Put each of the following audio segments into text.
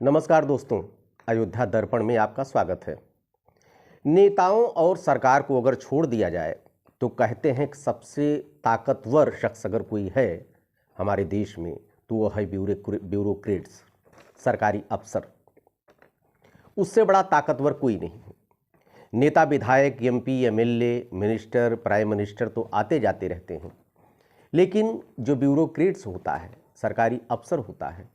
नमस्कार दोस्तों, अयोध्या दर्पण में आपका स्वागत है। नेताओं और सरकार को अगर छोड़ दिया जाए तो कहते हैं कि सबसे ताकतवर शख्स अगर कोई है हमारे देश में तो वो है ब्यूरोक्रेट्स, सरकारी अफसर। उससे बड़ा ताकतवर कोई नहीं है। नेता, विधायक, MP, MLA, minister, prime minister तो आते जाते रहते हैं, लेकिन जो ब्यूरोक्रेट्स होता है, सरकारी अफसर होता है,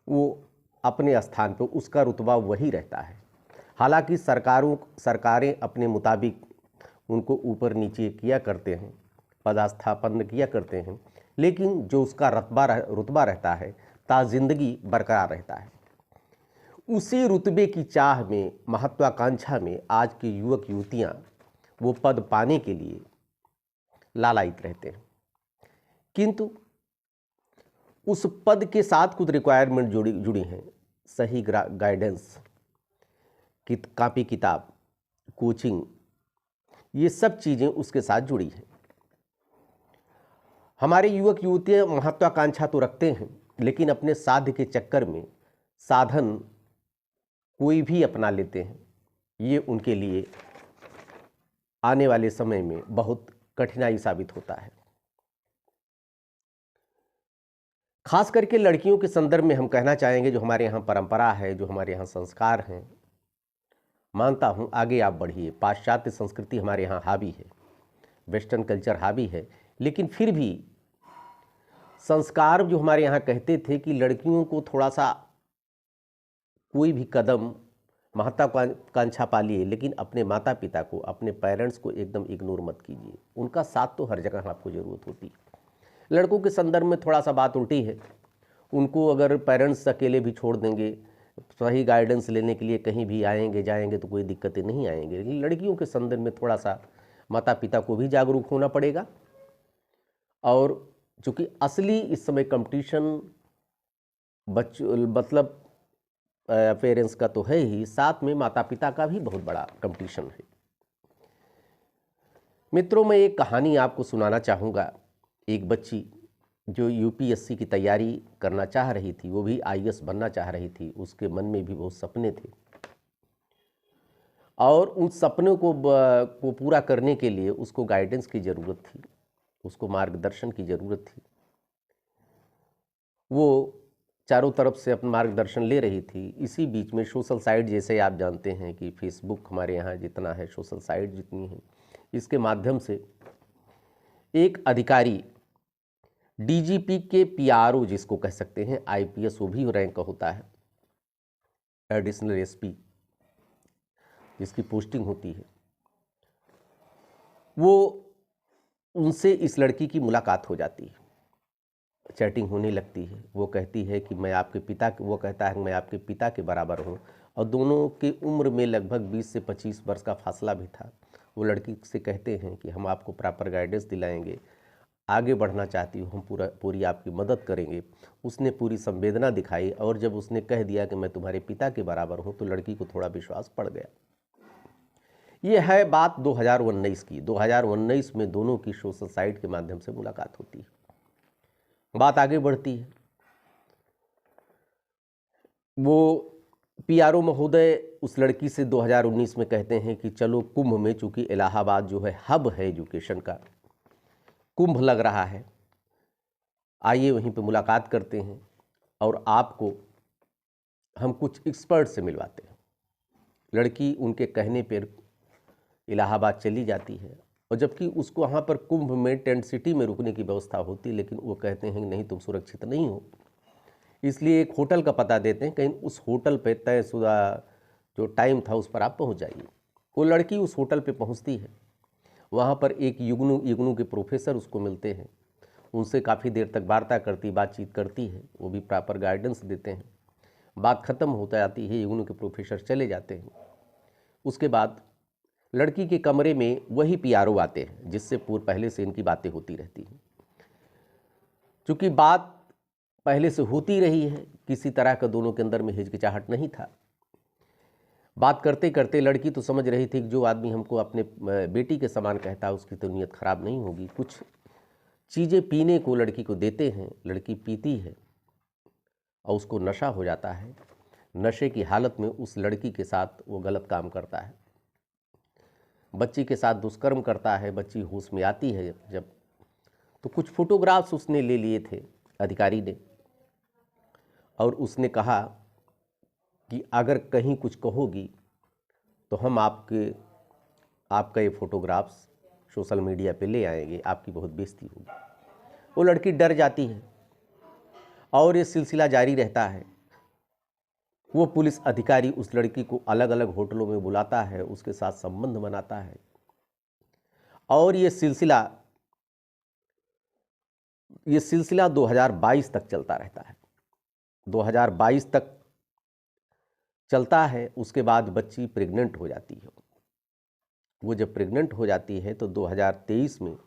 वो अपने स्थान पर उसका रुतबा वही रहता है। हालांकि सरकारें अपने मुताबिक उनको ऊपर नीचे किया करते हैं, पदस्थापन किया करते हैं, लेकिन जो उसका रुतबा रहता है ताज़िंदगी बरकरार रहता है। उसी रुतबे की चाह में, महत्वाकांक्षा में आज के युवक युवतियां वो पद पाने के लिए लालायित रहते हैं, किंतु उस पद के साथ कुछ रिक्वायरमेंट जुड़ी हैं। सही गाइडेंस, कापी किताब, कोचिंग, ये सब चीज़ें उसके साथ जुड़ी हैं। हमारे युवक युवतियाँ महत्वाकांक्षा तो रखते हैं, लेकिन अपने साध्य के चक्कर में साधन कोई भी अपना लेते हैं। ये उनके लिए आने वाले समय में बहुत कठिनाई साबित होता है। खास करके लड़कियों के संदर्भ में हम कहना चाहेंगे, जो हमारे यहाँ परंपरा है, जो हमारे यहाँ संस्कार हैं, मानता हूँ आगे आप बढ़िए। पाश्चात्य संस्कृति हमारे यहाँ हावी है, वेस्टर्न कल्चर हावी है, लेकिन फिर भी संस्कार जो हमारे यहाँ कहते थे कि लड़कियों को थोड़ा सा कोई भी कदम महत्वाकांक्षा पालिए, लेकिन अपने माता पिता को, अपने पेरेंट्स को एकदम इग्नोर मत कीजिए। उनका साथ तो हर जगह आपको ज़रूरत होती है। लड़कों के संदर्भ में थोड़ा सा बात उल्टी है। उनको अगर पेरेंट्स अकेले भी छोड़ देंगे, सही गाइडेंस लेने के लिए कहीं भी आएंगे जाएंगे तो कोई दिक्कतें नहीं आएंगे। लेकिन लड़कियों के संदर्भ में थोड़ा सा माता पिता को भी जागरूक होना पड़ेगा। और चूँकि असली इस समय कंपटीशन मतलब पेरेंट्स का तो है ही, साथ में माता पिता का भी बहुत बड़ा कंपटीशन है। मित्रों, मैं एक कहानी आपको सुनाना चाहूँगा। एक बच्ची जो यूपीएससी की तैयारी करना चाह रही थी, वो भी आईएएस बनना चाह रही थी। उसके मन में भी बहुत सपने थे और उन सपनों को पूरा करने के लिए उसको गाइडेंस की ज़रूरत थी, उसको मार्गदर्शन की ज़रूरत थी। वो चारों तरफ से अपना मार्गदर्शन ले रही थी। इसी बीच में सोशल साइट, जैसे आप जानते हैं कि फेसबुक हमारे यहाँ जितना है, सोशल साइट जितनी है, इसके माध्यम से एक अधिकारी, डीजीपी के पीआरओ जिसको कह सकते हैं, आईपीएस वो भी रैंक का होता है, एडिशनल एसपी जिसकी पोस्टिंग होती है, वो उनसे इस लड़की की मुलाकात हो जाती है, चैटिंग होने लगती है। वो कहती है कि मैं आपके पिता, वो कहता है कि मैं आपके पिता के बराबर हूँ, और दोनों की उम्र में लगभग 20 से 25 वर्ष का फासला भी था। वो लड़की से कहते हैं कि हम आपको प्रॉपर गाइडेंस दिलाएंगे, आगे बढ़ना चाहती हो, हम पूरी आपकी मदद करेंगे। उसने पूरी संवेदना दिखाई, और जब उसने कह दिया कि मैं तुम्हारे पिता के बराबर हूँ, तो लड़की को थोड़ा विश्वास पड़ गया। ये है बात 2019 की। 2019 में दोनों की सोशल साइट के माध्यम से मुलाकात होती है। बात आगे बढ़ती है। वो पीआरओ महोदय उस लड़की से 2019 में कहते हैं कि चलो कुंभ में, चूँकि इलाहाबाद जो है हब है एजुकेशन का, कुंभ लग रहा है, आइए वहीं पे मुलाकात करते हैं और आपको हम कुछ एक्सपर्ट से मिलवाते हैं। लड़की उनके कहने पर इलाहाबाद चली जाती है, और जबकि उसको वहाँ पर कुंभ में टेंट सिटी में रुकने की व्यवस्था होती, लेकिन वो कहते हैं नहीं, तुम सुरक्षित नहीं हो, इसलिए एक होटल का पता देते हैं, कहीं उस होटल पे तयशुदा जो टाइम था उस पर आप पहुँच जाइए। वो लड़की उस होटल पे पहुँचती है। वहाँ पर एक युग्नू के प्रोफेसर उसको मिलते हैं, उनसे काफ़ी देर तक वार्ता करती, बातचीत करती है, वो भी प्रॉपर गाइडेंस देते हैं। बात ख़त्म होता जाती है, युग्नू के प्रोफेसर चले जाते हैं। उसके बाद लड़की के कमरे में वही पीआरओ आते हैं जिससे पहले से इनकी बातें होती रहती हैं। चूँकि बात पहले से होती रही है, किसी तरह का दोनों के अंदर में हिचकिचाहट नहीं था। बात करते करते लड़की तो समझ रही थी कि जो आदमी हमको अपने बेटी के समान कहता है उसकी तो नीयत खराब नहीं होगी। कुछ चीज़ें पीने को लड़की को देते हैं, लड़की पीती है और उसको नशा हो जाता है। नशे की हालत में उस लड़की के साथ वो गलत काम करता है, बच्ची के साथ दुष्कर्म करता है। बच्ची होश में आती है जब, तो कुछ फोटोग्राफ्स उसने ले लिए थे अधिकारी ने, और उसने कहा कि अगर कहीं कुछ कहोगी तो हम आपका ये फोटोग्राफ्स सोशल मीडिया पे ले आएंगे, आपकी बहुत बेइज्जती होगी। वो लड़की डर जाती है और ये सिलसिला जारी रहता है। वो पुलिस अधिकारी उस लड़की को अलग अलग होटलों में बुलाता है, उसके साथ संबंध बनाता है, और ये सिलसिला 2022 तक चलता रहता है। 2022 तक चलता है। उसके बाद बच्ची प्रेग्नेंट हो जाती है। वो जब प्रेग्नेंट हो जाती है तो 2023 में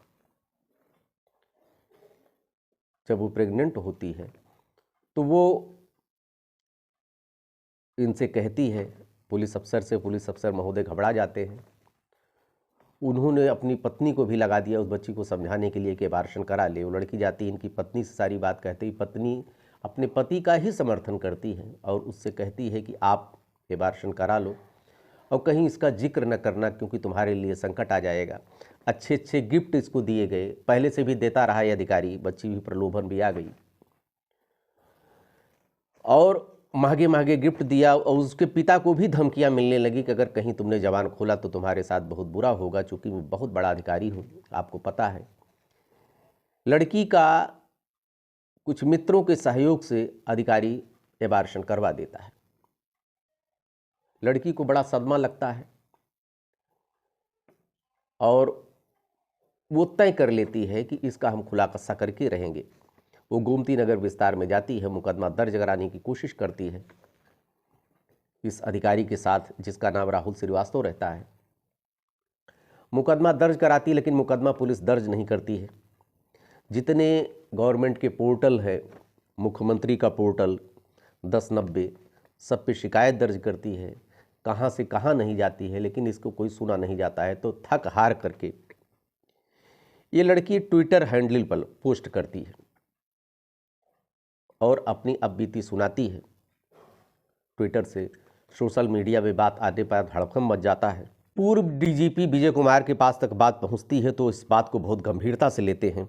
जब वो प्रेग्नेंट होती है तो वो इनसे कहती है, पुलिस अफसर महोदय घबरा जाते हैं। उन्होंने अपनी पत्नी को भी लगा दिया उस बच्ची को समझाने के लिए कि अबॉर्शन करा ले। वो लड़की जाती है, इनकी पत्नी से सारी बात कहती है। पत्नी अपने पति का ही समर्थन करती है और उससे कहती है कि आप अबॉर्शन करा लो और कहीं इसका जिक्र न करना, क्योंकि तुम्हारे लिए संकट आ जाएगा। अच्छे अच्छे गिफ्ट इसको दिए गए, पहले से भी देता रहा ये अधिकारी। बच्ची भी प्रलोभन भी आ गई और महंगे महंगे गिफ्ट दिया, और उसके पिता को भी धमकियां मिलने लगी कि अगर कहीं तुमने जबान खोला तो तुम्हारे साथ बहुत बुरा होगा, चूंकि मैं बहुत बड़ा अधिकारी हूं, आपको पता है। लड़की का कुछ मित्रों के सहयोग से अधिकारी अबॉर्शन करवा देता है। लड़की को बड़ा सदमा लगता है और वो तय कर लेती है कि इसका हम खुलासा करके रहेंगे। वो गोमती नगर विस्तार में जाती है, मुकदमा दर्ज कराने की कोशिश करती है इस अधिकारी के साथ, जिसका नाम राहुल श्रीवास्तव रहता है। मुकदमा दर्ज कराती है, लेकिन मुकदमा पुलिस दर्ज नहीं करती है। जितने गवर्नमेंट के पोर्टल है, मुख्यमंत्री का पोर्टल 1090, सब पे शिकायत दर्ज करती है, कहाँ से कहाँ नहीं जाती है, लेकिन इसको कोई सुना नहीं जाता है। तो थक हार करके ये लड़की ट्विटर हैंडल पर पोस्ट करती है और अपनी अब बीती सुनाती है। ट्विटर से सोशल मीडिया में बात आने पर धड़कन मच जाता है। पूर्व डीजीपी विजय कुमार के पास तक बात पहुंचती है तो इस बात को बहुत गंभीरता से लेते हैं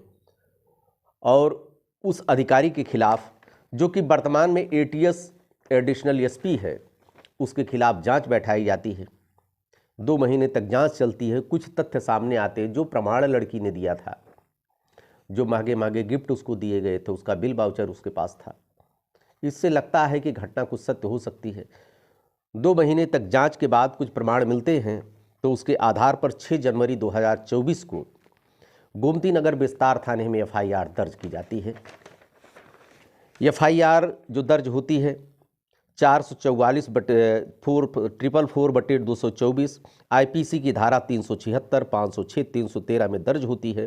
और उस अधिकारी के खिलाफ, जो कि वर्तमान में एटीएस एडिशनल एसपी है, उसके खिलाफ जांच बैठाई जाती है। 2 महीने तक जांच चलती है। कुछ तथ्य सामने आते हैं। जो प्रमाण लड़की ने दिया था, जो महंगे महंगे गिफ्ट उसको दिए गए थे, उसका बिल वाउचर उसके पास था। इससे लगता है कि घटना कुछ सत्य हो सकती है। 2 महीने तक जांच के बाद कुछ प्रमाण मिलते हैं तो उसके आधार पर 6 जनवरी 2024 को गोमती नगर विस्तार थाने में एफआईआर दर्ज की जाती है। एफआईआर जो दर्ज होती है 444/444/224 आईपीसी की धारा 376, 506, 313 में दर्ज होती है।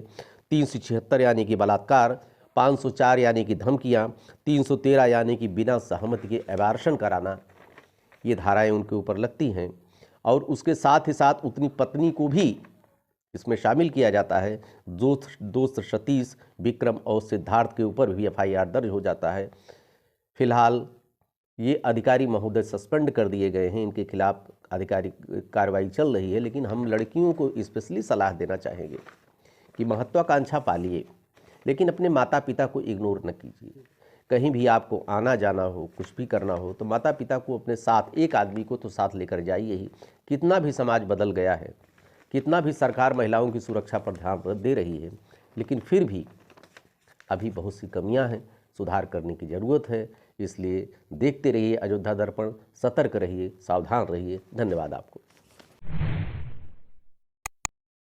376 यानी कि बलात्कार, 504 यानी कि धमकियां, 313 यानी कि बिना सहमति के अबॉर्शन कराना, ये धाराएं उनके ऊपर लगती हैं। और उसके साथ ही साथ उतनी पत्नी को भी इसमें शामिल किया जाता है। दोस्त सतीश, विक्रम और सिद्धार्थ के ऊपर भी एफआईआर दर्ज हो जाता है। फिलहाल ये अधिकारी महोदय सस्पेंड कर दिए गए हैं, इनके खिलाफ अधिकारी कार्रवाई चल रही है। लेकिन हम लड़कियों को स्पेशली सलाह देना चाहेंगे कि महत्वाकांक्षा पालिए, लेकिन अपने माता पिता को इग्नोर न कीजिए। कहीं भी आपको आना जाना हो, कुछ भी करना हो, तो माता पिता को अपने साथ, एक आदमी को तो साथ लेकर जाइए ही। कितना भी समाज बदल गया है, कितना भी सरकार महिलाओं की सुरक्षा पर ध्यान दे रही है, लेकिन फिर भी अभी बहुत सी कमियां हैं, सुधार करने की ज़रूरत है। इसलिए देखते रहिए अयोध्या दर्पण, सतर्क रहिए, सावधान रहिए। धन्यवाद आपको।